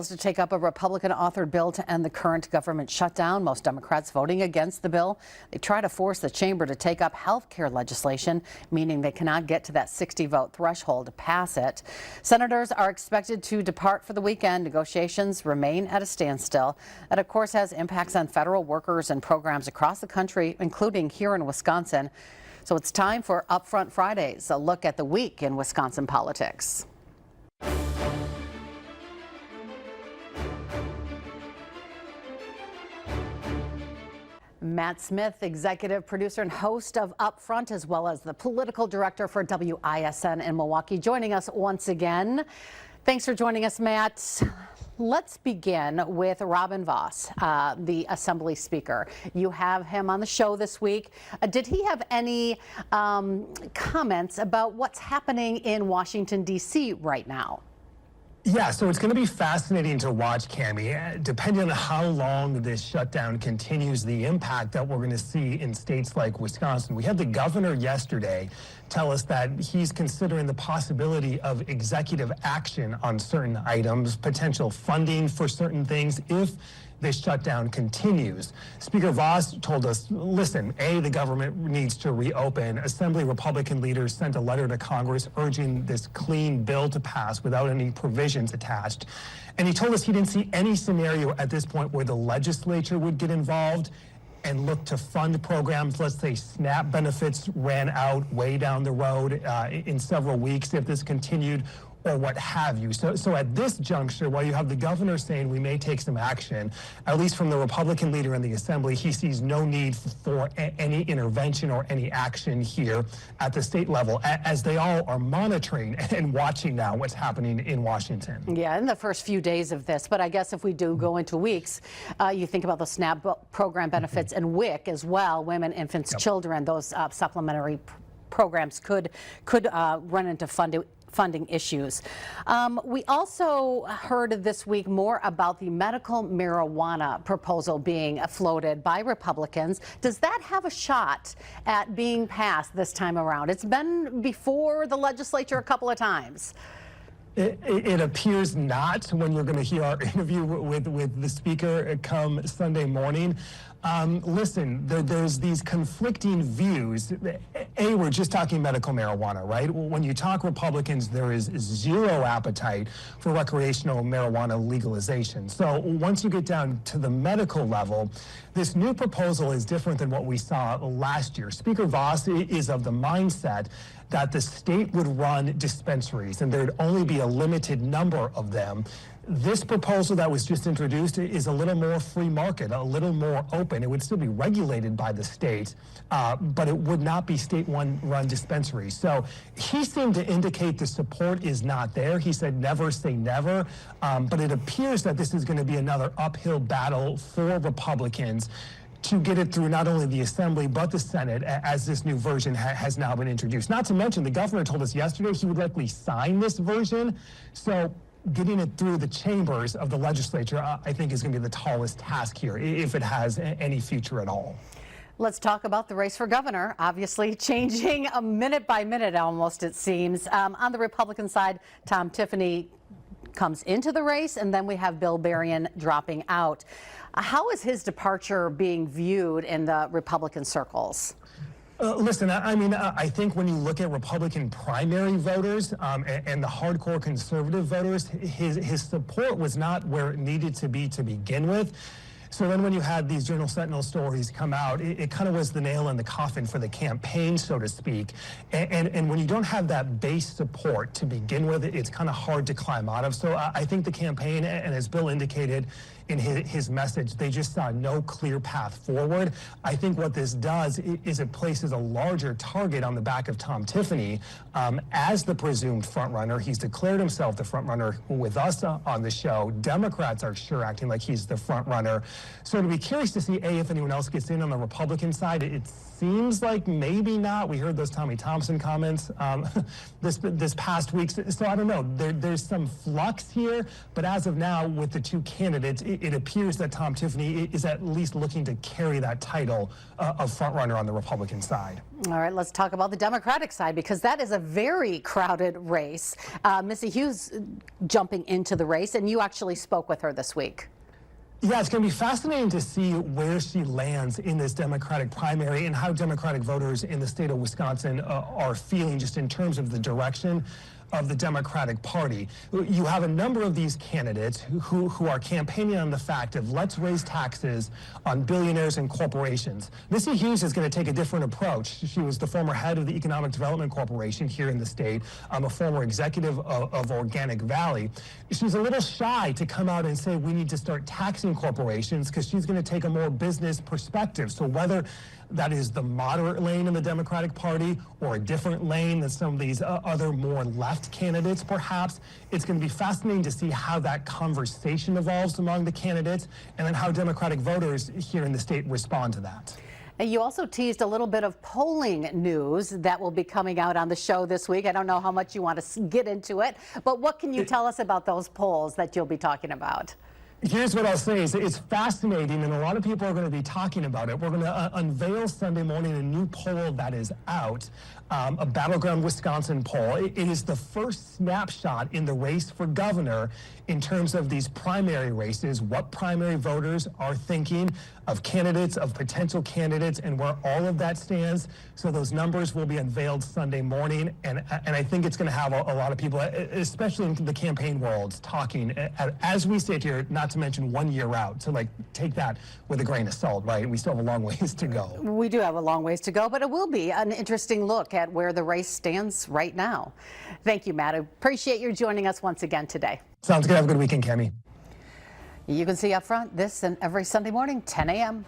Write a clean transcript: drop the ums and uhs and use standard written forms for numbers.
To take up a Republican-authored bill to end the current government shutdown. Most Democrats voting against the bill. They try to force the chamber to take up health care legislation, meaning they cannot get to that 60-vote threshold to pass it. Senators are expected to depart for the weekend. Negotiations remain at a standstill. That, of course, has impacts on federal workers and programs across the country, including here in Wisconsin. So it's time for UpFront Fridays, a look at the week in Wisconsin politics. Matt Smith, executive producer and host of UpFront, as well as the political director for WISN in Milwaukee, joining us once again. Thanks for joining us, Matt. Let's begin with Robin Vos, the Assembly Speaker. You have him on the show this week. Did he have any comments about what's happening in Washington, D.C. right now? Yeah, so it's going to be fascinating to watch, Cammie. Depending on how long this shutdown continues, the impact that we're going to see in states like Wisconsin. We had the governor yesterday tell us that he's considering the possibility of executive action on certain items, potential funding for certain things if this shutdown continues. Speaker Vos told us, listen, the government needs to reopen. Assembly Republican leaders sent a letter to Congress urging this clean bill to pass without any provisions attached. And he told us he didn't see any scenario at this point where the legislature would get involved and look to fund programs. Let's say SNAP benefits ran out way down the road in several weeks if this continued, or what have you. So at this juncture, while you have the governor saying we may take some action, at least from the Republican leader in the Assembly, he sees no need for any intervention or any action here at the state level, as they all are monitoring and watching now what's happening in Washington. Yeah, in the first few days of this, but I guess if we do go into weeks, you think about the SNAP program benefits and WIC as well, women, infants, children, those supplementary programs could run into funding issues. We also heard this week more about the medical marijuana proposal being floated by Republicans. Does that have a shot at being passed this time around? It's been before the legislature a couple of times. It appears not, when you're going to hear our interview with the speaker come Sunday morning. Listen, there's these conflicting views. We're just talking medical marijuana, right? When you talk Republicans, there is zero appetite for recreational marijuana legalization. So once you get down to the medical level, this new proposal is different than what we saw last year. Speaker Vos is of the mindset that the state would run dispensaries and there'd only be a limited number of them. This proposal that was just introduced is a little more free market, a little more open. It would still be regulated by the state, but it would not be state-run dispensaries. So he seemed to indicate the support is not there. He said never say never, but it appears that this is going to be another uphill battle for Republicans to get it through not only the Assembly but the Senate, as this new version has now been introduced. Not to mention, the governor told us yesterday he would likely sign this version. So getting it through the chambers of the legislature, I think, is going to be the tallest task here, if it has any future at all. Let's talk about the race for governor, obviously changing minute by minute almost, it seems. On the Republican side, Tom Tiffany comes into the race, and then we have Bill Berrien dropping out. How is his departure being viewed in the Republican circles? Listen, I mean, I think when you look at Republican primary voters and the hardcore conservative voters, his support was not where it needed to be to begin with. So then when you had these Journal Sentinel stories come out, it kind of was the nail in the coffin for the campaign, so to speak. And when you don't have that base support to begin with, it's kind of hard to climb out of. So I think the campaign, and as Bill indicated in his message, they just saw no clear path forward. I think what this does is it places a larger target on the back of Tom Tiffany as the presumed frontrunner. He's declared himself the frontrunner with us on the show. Democrats are sure acting like he's the frontrunner. So to be curious to see, if anyone else gets in on the Republican side. It seems like maybe not. We heard those Tommy Thompson comments this past week. So I don't know. There's some flux here, but as of now, with the two candidates, it appears that Tom Tiffany is at least looking to carry that title of frontrunner on the Republican side. All right, let's talk about the Democratic side, because that is a very crowded race. Missy Hughes jumping into the race, and you actually spoke with her this week. Yeah, it's going to be fascinating to see where she lands in this Democratic primary and how Democratic voters in the state of Wisconsin are feeling just in terms of the direction of the Democratic Party. You have a number of these candidates who are campaigning on the fact of let's raise taxes on billionaires and corporations. Missy Hughes is going to take a different approach. She was the former head of the Economic Development Corporation here in the state, a former executive of Organic Valley. She's a little shy to come out and say we need to start taxing corporations because she's going to take a more business perspective. So whether that is the moderate lane in the Democratic Party or a different lane than some of these other more left candidates, perhaps, it's going to be fascinating to see how that conversation evolves among the candidates and then how Democratic voters here in the state respond to that. And you also teased a little bit of polling news that will be coming out on the show this week. I don't know how much you want to get into it, but what can you tell us about those polls that you'll be talking about? Here's what I'll say is it's fascinating, and a lot of people are going to be talking about it. We're going to unveil Sunday morning a new poll that is out, a Battleground Wisconsin poll. It is the first snapshot in the race for governor in terms of these primary races, what primary voters are thinking of candidates, of potential candidates, and where all of that stands. So those numbers will be unveiled Sunday morning, and I think it's going to have a lot of people, especially in the campaign world, talking as we sit here, not to mention 1 year out. So, like, take that with a grain of salt, right? We still have a long ways to go. We do have a long ways to go, but it will be an interesting look at where the race stands right now. Thank you, Matt. I appreciate you joining us once again today. Sounds good. Have a good weekend, Cami. You can see UpFront this and every Sunday morning, 10 a.m.